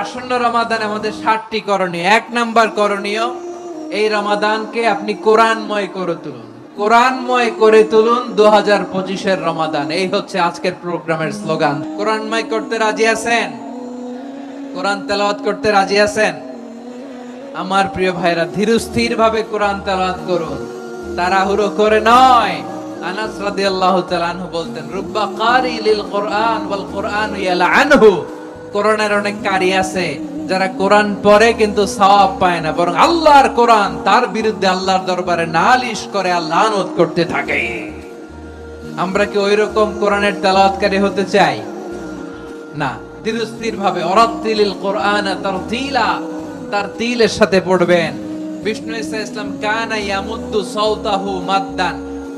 আসন্ন রমাদানে আমাদের 7টি করণীয়। 1 নাম্বার করণীয়, এই রমাদানকে আপনি কোরআনময় করে তুলুন, কোরআনময় করে তুলুন 2025 এর রমাদান। এই হচ্ছে আজকের প্রোগ্রামের স্লোগান। কোরআনময় করতে রাজি আছেন? কোরআন তেলাওয়াত করতে রাজি আছেন? আমার প্রিয় ভাইরা, ধীরস্থির ভাবে কোরআন তেলাওয়াত করুন, তাড়াহুড়ো করে নয়। আনাস রাদিয়াল্লাহু তাআলা আনহু বলতেন, রুব্বা কারি লিল কোরআন ওয়াল কোরআন ইয়ালআনহু, কোরআনের অনেক কারি আছে যারা কোরআন পড়ে কিন্তু সওয়াব পায় না, বরং আল্লাহর কোরআন তার বিরুদ্ধে আল্লাহর দরবারে নালিশ করে, আল্লাহ লানত করতে থাকে। আমরা কি ওইরকম কোরআনের তেলাওয়াতকারী হতে চাই? না। ধীরস্থির ভাবে, ওরাত্তিলিল কোরআন তারতিলা, তারতিলের সাথে পড়বেন। বিষ্ণু ঈসা ইসলাম কানা ইয়ামুদ্দু সাওতাহু মাদ্দান,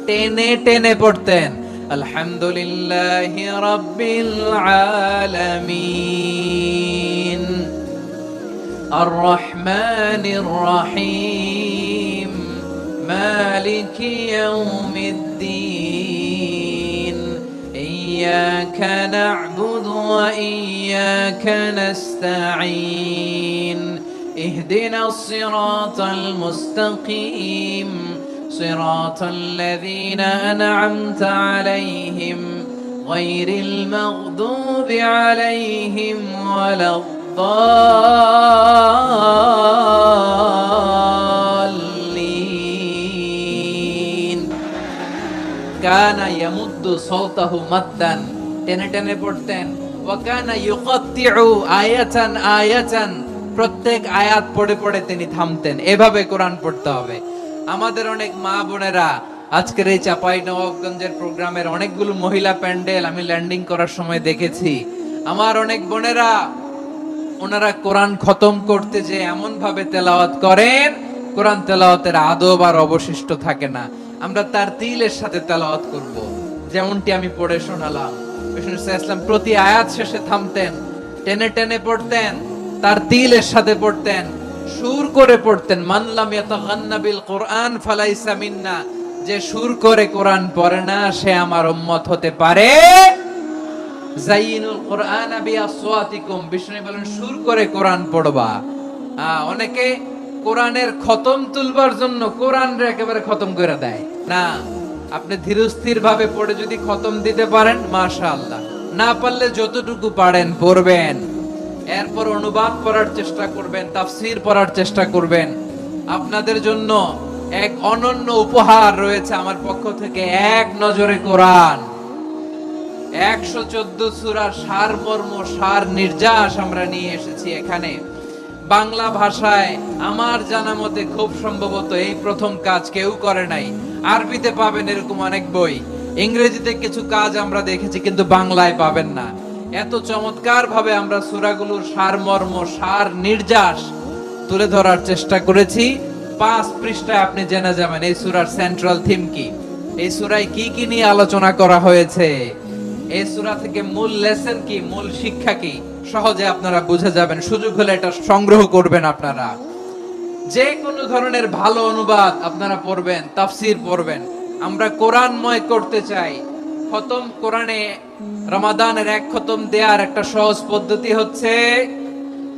টেনে টেনে পড়তেন। আলহামদুলিল্লাহি রাব্বিল আলামিন আর রহমানির রহিম মালিকি ইয়াউমিদ্দিন ইয়্যাকা না'বুদু ওয়া ইয়্যাকা নাস্তাঈন ইহদিনাস সিরাতাল মুস্তাকিম صراط الذين أنعمت عليهم غير المغضوب عليهم ولا الضالين كان يمد صوته مدا টেনে টেনে পড়তেন وكان يقطع آية آية প্রত্যেক আয়াত পড়ে পড়ে তিনি থামতেন এভাবে কোরআন পড়তে হবে আমাদের অনেক মা বোনেরা আজকের এই চাঁপাইনবাবগঞ্জের প্রোগ্রামের অনেকগুলো মহিলা প্যান্ডেল আমি ল্যান্ডিং করার সময় দেখেছি আমার অনেক বোনেরা ওনারা কোরআন খতম করতে যে এমন ভাবে তেলাওয়াত করেন কোরআন তেলাওয়াতের আদব আর অবশিষ্ট থাকে না আমরা তারতিলের সাথে তেলাওয়াত করব যেমনটি আমি পড়ে শোনালাম বিষ্ণু ইসলাম প্রতি আয়াত শেষে থামতেন টেনে টেনে পড়তেন তারতিলের সাথে পড়তেন সুর করে পড়তেন। মান লাম ইয়াতাগান্না বিল কুরআন ফালাইসা মিন্না, যে সুর করে কোরআন পড়ে না সে আমার উম্মত হতে পারে। যাইনুল কুরআন বিআসওয়াতিকুম, বিষ্ণু বলেন সুর করে কোরআন পড়বা। অনেকে কোরআনের খতম তুলবার জন্য কোরআনরে একেবারে খতম করে দেয় না। আপনি ধীরস্থির ভাবে পড়ে যদি খতম দিতে পারেন মাশাআল্লাহ, না পারলে যতটুকু পারেন পড়বেন। এরপর অনুবাদ পড়ার চেষ্টা করবেন, তাফসীর পড়ার চেষ্টা করবেন। আপনাদের জন্য এক অনন্য উপহার রয়েছে আমার পক্ষ থেকে, এক নজরে কোরআন। 114 সূরার সারমর্ম, সার নির্যাস আমরা নিয়ে এসেছি এখানে বাংলা ভাষায়। আমার জানা মতে খুব সম্ভবত এই প্রথম কাজ, কেউ করে নাই। আরবিতে পাবেন এরকম অনেক বই, ইংরেজিতে কিছু কাজ আমরা দেখেছি, কিন্তু বাংলায় পাবেন না। এত চমৎকার ভাবে আমরা সূরাগুলোর সারমর্ম, সার নির্যাস তুলে ধরার চেষ্টা করেছি। 5 পৃষ্ঠায় আপনি জেনে যাবেন এই সূরার সেন্ট্রাল থিম কি, এই সূরায় কি কি নিয়ে আলোচনা করা হয়েছে, এই সূরা থেকে মূল লেসন কি, মূল শিক্ষা কি, সহজে আপনারা বুঝে যাবেন। সুযোগ হলে এটা সংগ্রহ করবেন। আপনারা যে কোনো ধরনের ভালো অনুবাদ আপনারা পড়বেন, তাফসীর পড়বেন। আমরা কোরআনময় করতে চাই। খতম কোরআনে রমাদানের 1 খতম দেওয়ার একটা সহজ পদ্ধতি হচ্ছে,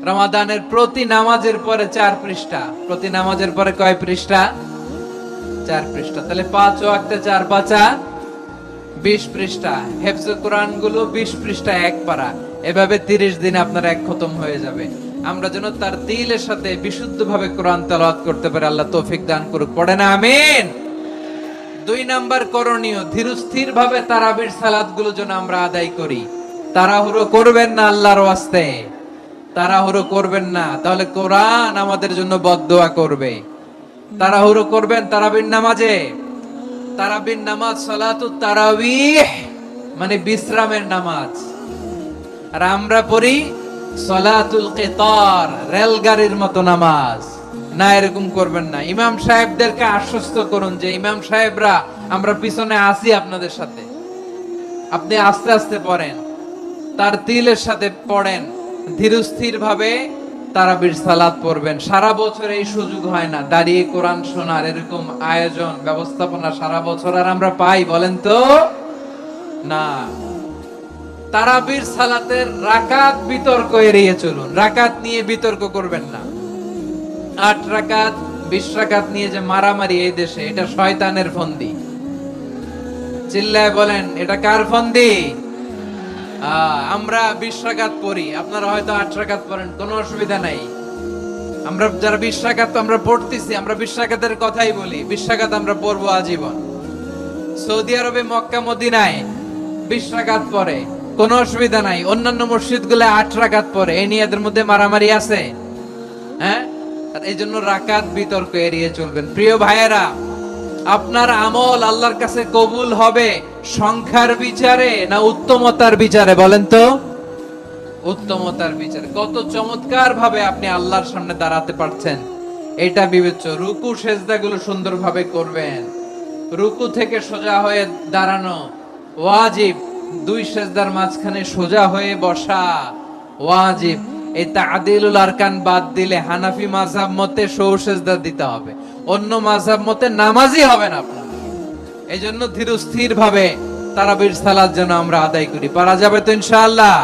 রমাদানের প্রতি নামাজের পরে 4 পৃষ্ঠা। প্রতি নামাজের পরে কয় পৃষ্ঠা? 4 পৃষ্ঠা। তাহলে 5 ওয়াক্তে 4 পাঁচা 20 পৃষ্ঠা। হেফজ কোরআন গুলো 20 পৃষ্ঠা এক পারা। এভাবে 30 দিনে আপনার 1 খতম হয়ে যাবে। আমরা যেন তার দিলের সাথে বিশুদ্ধভাবে কোরআন তেলাওয়াত করতে পারি, আল্লাহ তৌফিক দান করুক। পড়ে না আমিন। 2 নাম্বার করণীয়, ধীরস্থির ভাবে তারাবির সালাত গুলো যেন আমরা আদায় করি। তাড়াহুড়ো করবেন না আল্লাহর ওয়াস্তে, তাড়াহুড়ো করবেন না, তাহলে কোরআন আমাদের জন্য বদদোয়া করবে। তাড়াহুড়ো করবেন তারাবির নামাজে। তারাবির নামাজ সালাতুত তারাবিহ মানে বিশ্রামের নামাজ। আর আমরা পড়ি সালাতুল কিতার, রেলগাড়ির মতো নামাজ। না, এরকম করবেন না। ইমাম সাহেবদেরকে আশ্বস্ত করুন যে ইমাম সাহেবরা আমরা পিছনে আছি আপনাদের সাথে, আপনি আস্তে আস্তে পড়েন, তার তিলের সাথে পড়েন, ধীরস্থির ভাবে তারাবির সালাত পড়বেন। সারা বছর এই সুযোগ হয় না দাঁড়িয়ে কোরআন শোনার, এরকম আয়োজন ব্যবস্থাপনা সারা বছর আর আমরা পাই বলেন তো না। তারাবির সালাতের রাকাত বিতর্ক এড়িয়ে চলুন। রাকাত নিয়ে বিতর্ক করবেন না। 8 রাকাত 20 রাকাত নিয়ে যে মারামারি এই দেশে, এটা শয়তানের ফন্দি। চিল্লায় বলেন এটা কার ফন্দি? আমরা 20 রাকাত পড়ি, আপনারা হয়তো 8 রাকাত পড়েন, কোনো অসুবিধা নাই। আমরা যারা 20 রাকাত আমরা পড়তেছি, আমরা 20 রাকাতের কথাই বলি। 20 রাকাত আমরা পড়বো আজীবন। সৌদি আরবে মক্কা মদিনায় 20 রাকাত পড়ে, কোনো অসুবিধা নাই। অন্যান্য মসজিদ গুলো 8 রাকাত পড়ে, এই নিয়ে এদের মধ্যে মারামারি আছে? হ্যাঁ, এই জন্য রাকাত বিতর্ক এড়িয়ে চলবেন। প্রিয় ভাইয়েরা, আপনার আমল আল্লাহর কাছে কবুল হবে সংখ্যার বিচারে না উত্তমতার বিচারে? বলেন তো। উত্তমতার বিচারে। কত চমৎকার ভাবে আপনি আল্লাহর সামনে দাঁড়াতে পারছেন এটা বিবেচ্য। রুকু সেজদা গুলো সুন্দরভাবে করবেন। রুকু থেকে সোজা হয়ে দাঁড়ানো ওয়াজিব। 2 সেজদার মাঝখানে সোজা হয়ে বসা ওয়াজিব। এই তা'দিলুল আরকান বাদ দিলে হানাফি মাযহাব মতে সৌ সেজদা দিতে হবে, অন্য মাযহাব মতে নামাজই হবে না আপনার। এইজন্য ধীরস্থির ভাবে তারাবির সালাত যেন আমরা আদায় করি। পারা যাবে তো ইনশাআল্লাহ।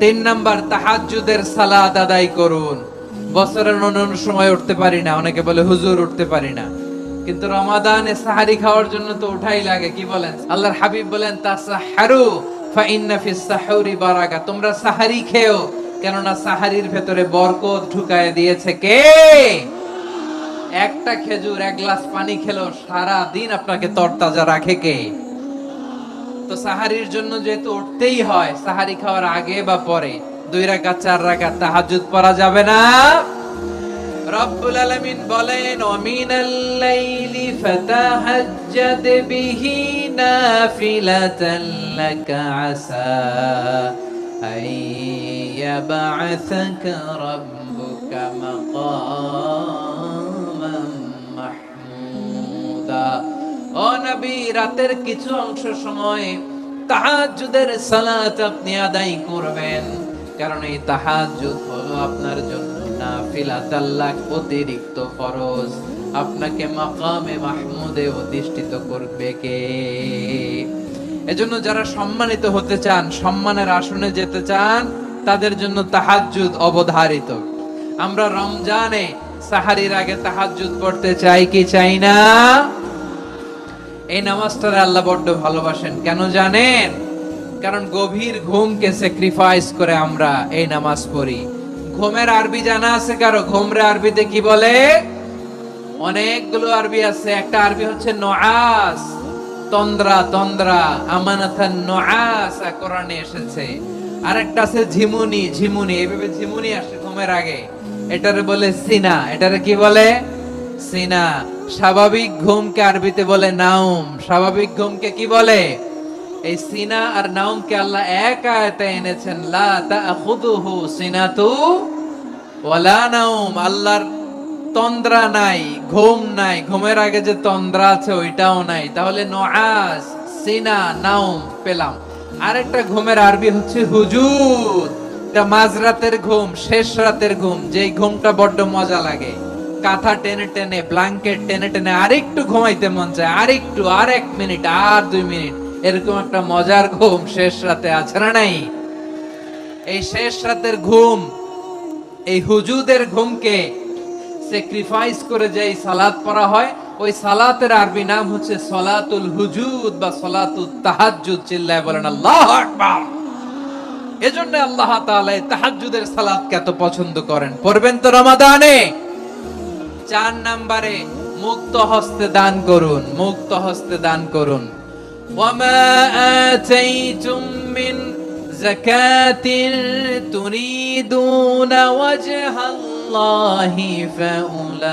3 নাম্বার, তাহাজ্জুদের সালাত আদায় করুন। বছরের অন্যান্য সময় উঠতে পারি না, অনেকে বলে হুজুর উঠতে পারি না, কিন্তু রমাদানে সাহারি খাওয়ার জন্য তো উঠাই লাগে। কি বলেন? আল্লাহর হাবিব বলেন তাসাহহারু ফা ইন্না ফিস সাহুরি বারাকা, তোমরা সাহারি খেও, কেননা সাহারির ভেতরে বরকত ঢুকায় দিয়েছে কে? একটা খেজুর, 1 গ্লাস পানি খেলো সারা দিন আপনাকে তরতাজা রাখে কে? তো সাহারির জন্য যেহেতু উঠতেই হয়, সাহারি খাওয়ার আগে বা পরে 2 রাকাত 4 রাকাত তাহাজ্জুদ পড়া যাবে না? রব্বুল আলামিন বলেন ওয়ামিনাল লাইলি ফাতাহাজ্জাদ বিহি নাফিলাতান লাকা আসা আইয়াবআসাকা রাব্বুকা মাকামান মাহমুদা। ও নবী, রাতের কিছু অংশ সময় তাহাজ্জুদের সালাত আপনি আদায় করবেন, কারণ এই তাহাজ্জুদ হলো আপনার জন্য নাফিলাত আল্লাহ অতিরিক্ত ফরজ, আপনাকে মাকামে মাহমুদে অধিষ্ঠিত করবে কে? এজন্য যারা সম্মানিত হতে চান, সম্মানের আসনে যেতে চান, তাদের জন্য তাহাজ্জুদ অবধারিত। আমরা রমজানে সাহারির আগে তাহাজ্জুদ পড়তে চাই কি চাই না? এই নামাজটারে আল্লাহ বড্ড ভালোবাসেন, কেন জানেন? কারণ গভীর ঘুমকে স্যাক্রিফাইস করে আমরা এই নামাজ পড়ি। ঘুমের আরবি জানা আছে কারো? ঘুমরে আরবিতে কি বলে? অনেকগুলো আরবি আছে। একটা আরবি হচ্ছে নুআস, তন্দ্রা, তন্দ্রা, আমানাতান নুআস কোরআনে এসেছে। আরেকটা আছে ঝিমুনি, ঝিমুনি, এইভাবে ঝিমুনি আসে ঘুমের আগে, এটারে বলে সিনা। এটারে কি বলে? সিনা। স্বাভাবিক ঘুমকে আরবিতে বলে নাউম। স্বাভাবিক ঘুমকে কি বলে? এই সিনা আর নাউমকে আল্লাহ এক আয়াতে এনেছেন, লা তাখুযুহু সিনাতু ওয়ালা নাউম। আল্লাহর তন্দ্রা নাই, ঘুম নাই, ঘুমের আগে যে তন্দ্রা আছে ওইটাও নাই। তাহলে নুআস, সিনা, নাউম পেলাম। আরেকটা ঘুমের আরবি হচ্ছে হুজুদ। এটা মাঝরাতের ঘুম, শেষ রাতের ঘুম, যেই ঘুমটা বড্ড মজা লাগে। কাঁথা টেনে টেনে, ব্ল্যাঙ্কেট টেনে টেনে আরেকটু ঘুমাইতে মন চায়, আরেকটু, আর 1 মিনিট, আর 2 মিনিট, এরকম একটা মজার ঘুম শেষ রাতে আছে না নাই? এই শেষ রাতের ঘুম, এই হুজুদের ঘুমকে স্যাক্রিফাইস করে যেই সালাত পড়া হয়, ওই সালাতের আরবি নাম হচ্ছে সলাতুল হুজুদ বা সলাতুত তাহাজ্জুদ। চিল্লায় বলেন আল্লাহু আকবার। এজন্য আল্লাহ তাআলা এই তাহাজ্জুদের সালাতকে এত পছন্দ করেন। পড়বেন তো রমাদানে। 4 নম্বরে মুক্ত হস্তে দান করুন, মুক্ত হস্তে দান করুন। ওয়ামা আতাইতুম মিন যাকাতিন তুরিদুনা ওয়াজহাল্লাহি ফাউলাইকা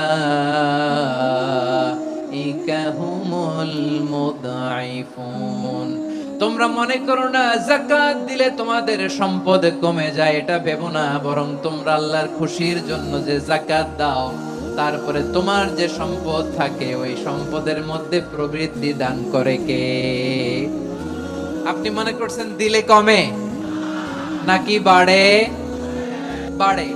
হুমুল মুদঈফুন। তোমরা মনে করো না যাকাত দিলে তোমাদের সম্পদ কমে যায়, এটা ভেবো না। বরং তোমরা আল্লাহর খুশির জন্য যে যাকাত দাও, তারপরে তোমার যে সম্পদ থাকে ওই সম্পদের মধ্যে প্রবৃদ্ধি দান করে কে? আপনি মনে করছেন দিলে কমে নাকি বাড়ে? বাড়ে।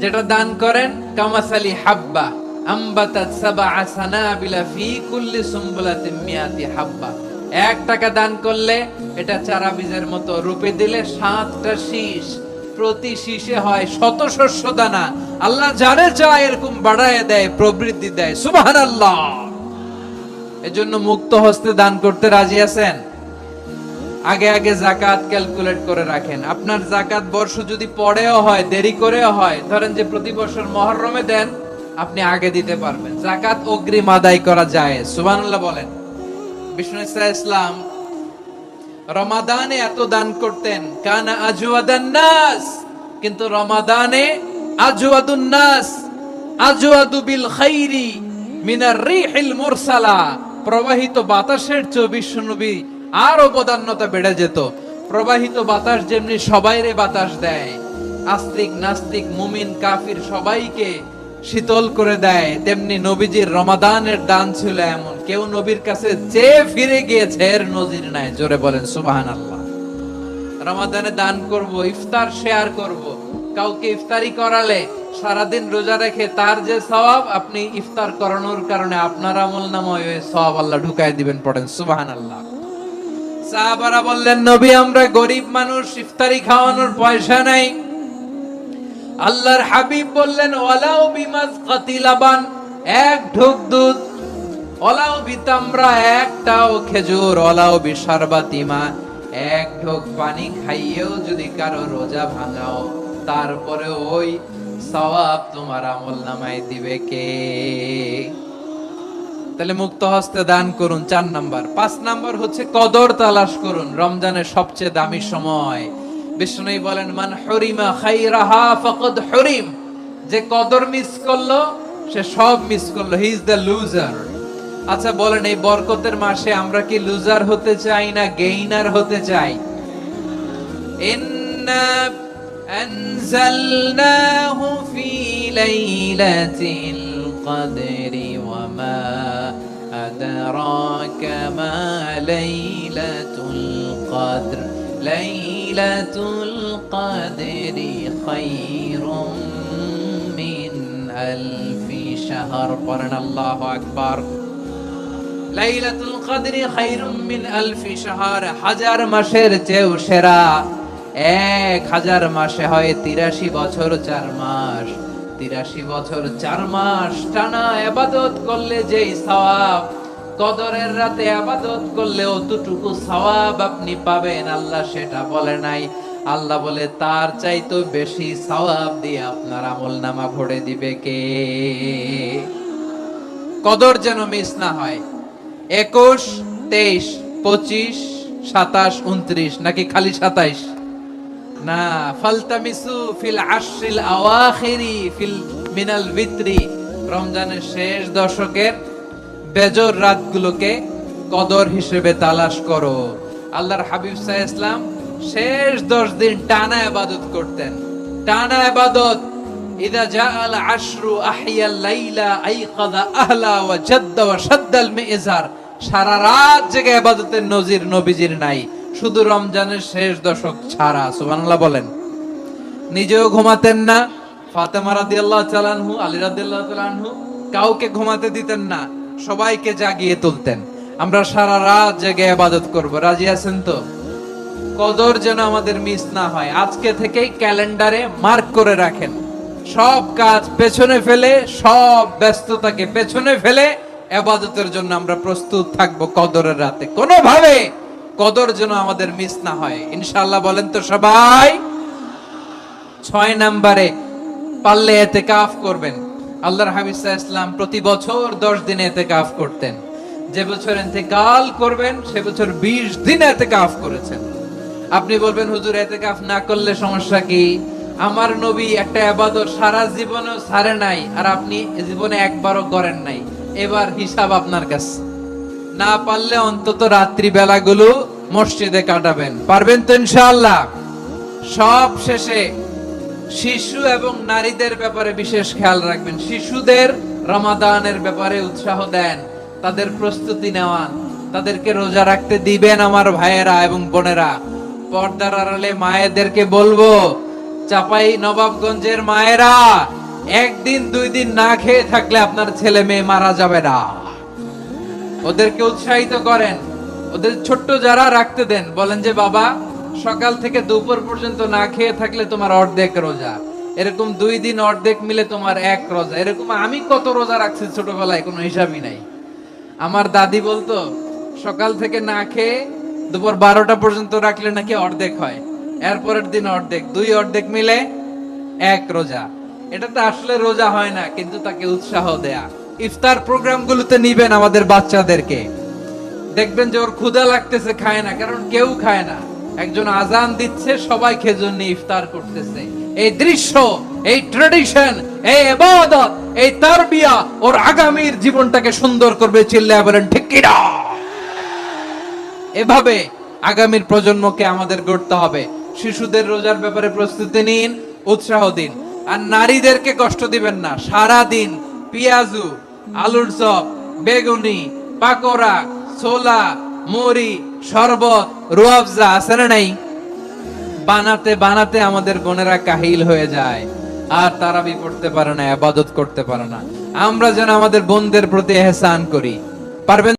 যেটা দান করেন, কামাসালি হাব্বা আম্বাতাত সাবআ সানাবিলা ফি কুল্লি সুমবুলাতিন মিয়াতি হাব্বা। 1 টাকা দান করলে এটা চারা বীজের মতো, রূপে দিলে 7টা শীষ, প্রতি শীষে হয় 100 শস্য দানা। আল্লাহ যারে চায় এরকম বাড়ায় দেয়, প্রবৃদ্ধি দেয়। সুবহানাল্লাহ। এজন্য মুক্ত হস্তে দান করতে রাজি আছেন? আগে আগে যাকাত ক্যালকুলেট করে রাখেন। আপনার যাকাত বর্ষ যদি পরেও হয়, দেরি করেও হয়, ধরেন যে প্রতি বছর মুহররমে দেন, আপনি আগে দিতে পারবেন। যাকাত অগ্রিম আদায় করা যায়। সুবহানাল্লাহ বলেন। বিষ্ণু ইসলাম রমাদানে এত দান করতেন, কানা আজওয়াদান নাস। কিন্তু রমাদানে আজওয়াদুন নাস আজওয়াদু বিল খাইরি মিনার রিহিল মুরসালা। প্রবাহিত বাতাসের চেয়ে বিশ্বনবী আর অবদান্যতা বেড়ে যেত। প্রবাহিত বাতাস যেমনি সবাইরে বাতাস দেয়, আস্তিক নাস্তিক মুমিন কাফির সবাইকে শীতল করে দেয়, তেমনি নবীজির রমাদানের দান ছিল এমন, কেউ নবীর কাছে চেয়ে ফিরে গিয়েছে এর নজির নাই। জোরে বলেন সুবহানাল্লাহ। রমাদানে দান করব, ইফতার শেয়ার করব। কাউকে ইফতারি করালে সারাদিন রোজা রেখে তার যে সওয়াব, আপনি ইফতার করানোর কারণে আপনার আমলনামায় ওই সওয়াব আল্লাহ ঢুকায় দিবেন। পড়েন সুবহানাল্লাহ। সাহাবারা বললেন, নবী আমরা গরিব মানুষ, ইফতারি খাওয়ানোর পয়সা নাই। আল্লাহর হাবিব বললেন, ওয়ালাউ বিমাজকাতি লাবান, 1 ঢোক দুধ, ওয়ালাউ বিতামরা, 1টাও খেজুর, ওয়ালাউ বিশারবাতিমা, 1 ঢোক পানি খাইয়েও যদি কারো রোজা ভাঙাও, তারপরে ওই সওয়াব তোমার আমলনামায় দিবে কে? তাহলে মুক্ত হস্তে দান করুন, 4 নাম্বার। 5 নাম্বার হচ্ছে কদর তালাশ করুন। রমজানের সবচেয়ে দামি সময়। বিষ্ণু বলেন, মান হুরিমা খাইরাহা ফাকাদ হুরিম। যে কদর মিস করলো সে সব মিস করলো, হি ইজ দ্য লুজার। আচ্ছা বলেন, এই বরকতের মাসে আমরা কি লুজার হতে চাই না গেইনার হতে চাই? ইন্না আনজালনাহু ফি লাইলাতিল কদরি ওয়া মা আদরাকা মা লাইলাতুল কদর লাইলাতুল কদরি খায়রুম মিন আলফি শাহর। পড়েন আল্লাহু আকবার। লাইলাতুল কদরি খায়রুম মিন আলফি শাহর, হাজার মাসের চেয়েও সেরা। 1000 মাসে হয় 83 বছর 4 মাস। 83 বছর 4 মাস টানা ইবাদত করলে যেই সওয়াব, কদরের রাতে ইবাদত করলে অতটুকু সওয়াব আপনি পাবেন, আল্লাহ সেটা বলে নাই। আল্লাহ বলে তার চাইতো বেশি সওয়াব দিয়ে আপনার আমলনামা ভরে দিবে কে? কদর যেন মিস না হয়। 21, 23, 25, 27, 29 নাকি খালি 27? না, ফালতামিসু ফিল আশরিল আওয়াখিরি ফিল মিনাল ভিতরি, রমজানের শেষ দশকের বেজর রাতগুলোকে কদর হিসেবে তালাশ করো। আল্লাহর হাবিব সাল্লাল্লাহু আলাইহি ওয়াসাল্লাম শেষ 10 দিন টানা ইবাদত করতেন, টানা ইবাদত। ইদা জাআল আশরু আহইয়াল লাইলা আইকাযা আহলা ওয়া জাদ্দা ওয়া শাদ্দাল মিজার। সারা রাত জেগে ইবাদতের নজির নবীজির নাই, শুধু রমজানের শেষ দশক ছাড়া। সুবহানাল্লাহ বলেন। নিজেও ঘুমাতেন না, ফাতেমা রাদিয়াল্লাহু তাআলা আনহু, আলী রাদিয়াল্লাহু তাআলা আনহু কাউকে ঘুমাতে দিতেন না, সবাইকে জাগিয়ে তুলতেন। আমরা সারা রাত জেগে ইবাদত করব, রাজি আছেন তো? কদর যেন আমাদের মিস না হয়। আজকে থেকেই ক্যালেন্ডারে মার্ক করে রাখেন, সব কাজ পেছনে ফেলে, সব ব্যস্ততাকে পেছনে ফেলে ইবাদতের জন্য আমরা প্রস্তুত থাকব কদরের রাতে। কোনোভাবে কদর যেন আমাদের মিস না হয়, ইনশাআল্লাহ। বলেন তো সবাই। 6 নম্বরে পারলে ইতিকাফ করবেন। আল্লাহর হাবিব সাল্লাল্লাহু আলাইহি ওয়াসাল্লাম প্রতি বছর 10 দিন ইতিকাফ করতেন। যে বছর ইন্তেকাল করবেন সে বছর 20 দিন ইতিকাফ করেছেন। আপনি বলবেন হুজুর ইতিকাফ না করলে সমস্যা কি? আমার নবী একটা ইবাদত সারা জীবনেও ছাড়ে নাই, আর আপনি জীবনে একবারও করেন নাই। এবার হিসাব আপনার কাছে। না পারলে অন্তত রাত্রি বেলাগুলো মসজিদে কাটাবেন। পারবেন তো ইনশাআল্লাহ? সব শেষে শিশু এবং নারীদের ব্যাপারে বিশেষ খেয়াল রাখবেন। শিশুদের রমাদানের ব্যাপারে উৎসাহ দেন, তাদের প্রস্তুতি নেওয়ান, তাদেরকে রোজা রাখতে দিবেন। আমার ভাইয়েরা এবং বোনেরা, পর্দার আড়ালে মায়েদেরকে বলবো, চাপাই নবাবগঞ্জের মায়েরা, 1 দিন 2 দিন না খেয়ে থাকলে আপনার ছেলে মেয়ে মারা যাবে না। ওদেরকে উৎসাহিত করেন, ওদের ছোট্ট যারা রাখতে দেন, বলেন যে বাবা সকাল থেকে দুপুর পর্যন্ত না খেয়ে থাকলে তোমার অর্ধেক রোজা। এরকম 2 দিন অর্ধেক মিলে তোমার 1 রোজা। এরকম আমি কত রোজা রাখছি ছোটবেলায় কোনো হিসাবই নাই। আমার দাদি বলতো সকাল থেকে না খেয়ে দুপুর 12টা পর্যন্ত রাখলে নাকি অর্ধেক হয়, এরপরের দিন অর্ধেক, 2 অর্ধেক মিলে 1 রোজা। এটা তো আসলে রোজা হয় না, কিন্তু তাকে উৎসাহ দেয়া। ইফতার প্রোগ্রামগুলোতে নিবেন আমাদের বাচ্চাদেরকে, দেখবেন যে ওর ক্ষুধা লাগতেছে, খায় না, কারণ কেউ খায় না। একজন আজান দিচ্ছে, সবাই খেজুর নিয়ে ইফতার করতেছে। এই দৃশ্য, এই ট্রেডিশন, এই ইবাদত, এই তারবিয়া ওর আগামীর জীবনটাকে সুন্দর করবে। চিল্লায়া বলেন ঠিক কি না? এভাবে আগামীর প্রজন্মকে আমাদের গড়তে হবে। শিশুদের রোজার ব্যাপারে প্রস্তুতি নিন, উৎসাহ দিন। আর নারীদেরকে কষ্ট দিবেন না। সারা দিন পেঁয়াজু, আলুর চপ, বেগুনি, পাকোড়া, ছোলা, মুড়ি, শরবত, রুয়াবজা আছে না নাই? বানাতে বানাতে আমাদের বোনেরা কাহিল হয়ে যায়, আর তারাবি পড়তে পারে না, ইবাদত করতে পারে না। আমরা যেন আমাদের বোনদের প্রতি ইহসান করি। পারবেন?